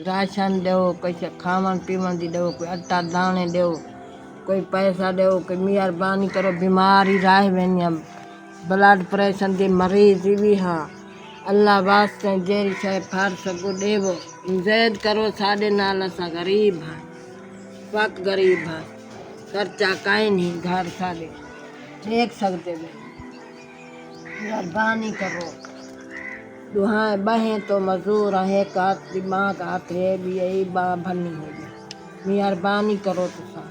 Ration दो, कोई खावन पीवन दी दो, कोई अट्टा दाने दो, कोई पैसा दो, कोई मेहरबानी करो बीमारी राह वेनिया ब्लड प्रेशर दी मरीज भी हाँ अल्लाह वास्ते जेरी शइ फार सगो देवो इमदाद करो साडे नाल असां गरीब हाँ पक गरीब हाँ खर्चा काई नहीं घर साडे देख सकते हो मेहरबानी करो दुहाएं बहें तो मजदूर है कात दिमाग हाथ है भी यही बाँ भरनी होगी मेहरबानी करो तुसा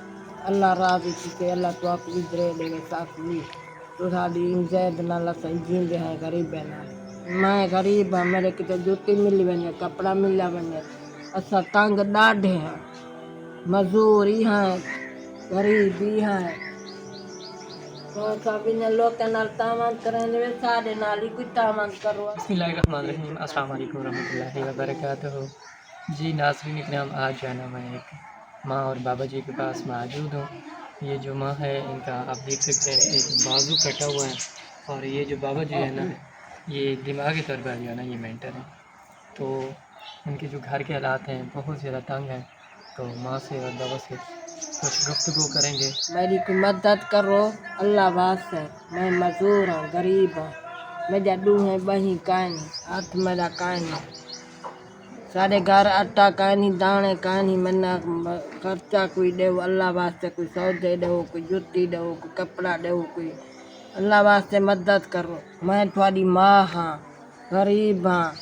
अल्लाह राजी थी अल्लाह तो आप इधरे देवे साकली तो साडी इमदाद नाल असां जींदे हैं गरीब नाल मैं गरीब हाँ मेरे किते जूती मिली वञे कपड़ा मिलिया वञे असां तंग ॾाढे हैं मजदूर ही हैं गरीब ही हैं तो सब इन लोगों नाल तामन करेंगे वे साडे नाल ही कोई तामन करो। बिस्मिल्लाहिर्रहमानिर्रहीम अस्सलाम वालेकुम रहमतुल्लाहि व बरकातहू। जी नाज़रीन इकराम, आज जो है ना मैं एक माँ और बाबा जी के पास मौजूद हूँ। ये जो माँ है इनका आप देख सकते हैं एक बाजू कटा हुआ है और ये जो बाबा जी है ना ये दिमागी तौर पर जो है ना ये मेंटल है। तो उनके जो घर के हालात हैं बहुत ज़्यादा तंग हैं। तो माँ से और बाबा से कुछ गुफ्तगू करेंगे। मेरी कोई मदद करो अल्लाह वास्ते मैं मजदूर हूँ गरीब हूँ मेरा दूहें बही कानी हाथ मेरा कानी सारे घर आटा कानी दाने कानी मना खर्चा कोई दे अल्लाह वास्ते कोई सौदे दो कोई जुत्ती दो कोई कपड़ा दो कोई अल्लाह वास्ते मदद करो मैं थोड़ी माँ हाँ गरीब हाँ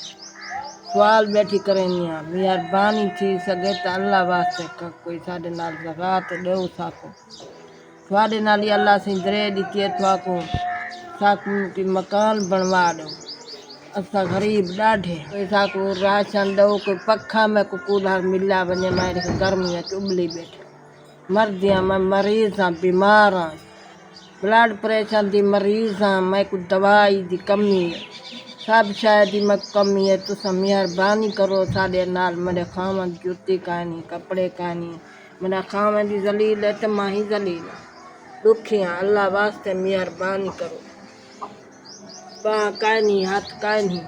सवाल बैठी करेंगी हाँ मेहरबानी थी सके तो अल्लाह वास्ते कोई साढ़े नाल ज़कात दो साको थोड़े नाल ही अल्लाह से दरे दी है थोको साकू की मकान बनवा दो असां गरीब ॾाढे कोई साको राशन दो कोई पखा में को कूलर मिला वञे मैं गर्मी चुभली बैठे मर्दी हाँ मैं मरीज़ हाँ बीमार हाँ ब्लड प्रेशर दी मरीज़ हाँ मैं को दवाई दी कमी है सब शायद ही मैं कमी है तुसा मेहरबानी करो साडे नाल मेरे खावन जूती कानी कपड़े कानी मेरा खावन दी जलील है तो मां ही जलील दुखी हाँ अल्लाह वास्ते मेहरबानी करो बाँ कानी हाथ कानी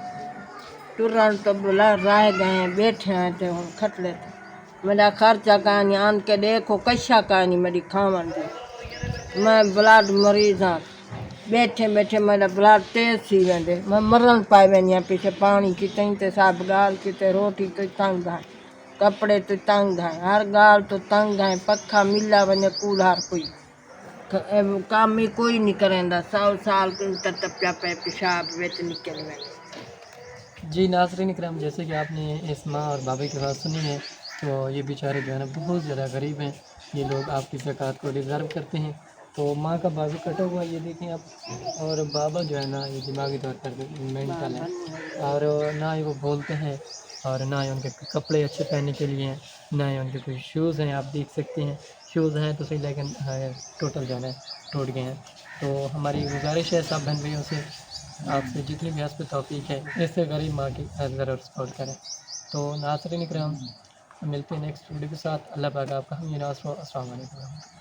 टुरन तो बुला राह गए बैठे हैं तो खट लेते मेरा खर्चा कानी आन के देखो कशा कानी मेरी खावन दी मैं ब्लड मरीज हाँ बैठे बैठे मेरा ब्लड तेज थी वेंदे मैं मरण पाए वञा पीछे पानी की ते सब गाल किते रोटी तो तंग है कपड़े तो तंग है हर गाल तो तंग है पखा मिला वञे कूलर कोई काम ही कोई नहीं करेंदा 100 साल टप्या पे पेशाब विच निकल वे। जी नाज़रीन इकराम, जैसे कि आपने इस माँ और बाबा की बात सुनी है तो ये बेचारे जो है ना बहुत ज़्यादा गरीब हैं। ये लोग आपकी ज़कात को डिज़र्व करते हैं। तो माँ का बाजू कटा हुआ ये देखें आप और बाबा जो है ना ये दिमागी तौर पर मेंटल है और ना ही वो बोलते हैं और ना ही उनके कपड़े अच्छे पहनने के लिए हैं ना ही उनके कोई शूज़ हैं। आप देख सकते हैं शूज़ हैं तो सही लेकिन टोटल जो है ना टूट गए हैं। तो हमारी गुजारिश है सब बहन भाइयों से आपसे जितनी भी हस्ब तौफीक है इससे गरीब माँ की ज़रूर सपोर्ट करें। तो नाज़रीन इकराम मिलते हैं नेक्स्ट वीडियो के साथ। अल्लाह पाक आपका हम ये नाज़ हो। अस्सलाम वालेकुम।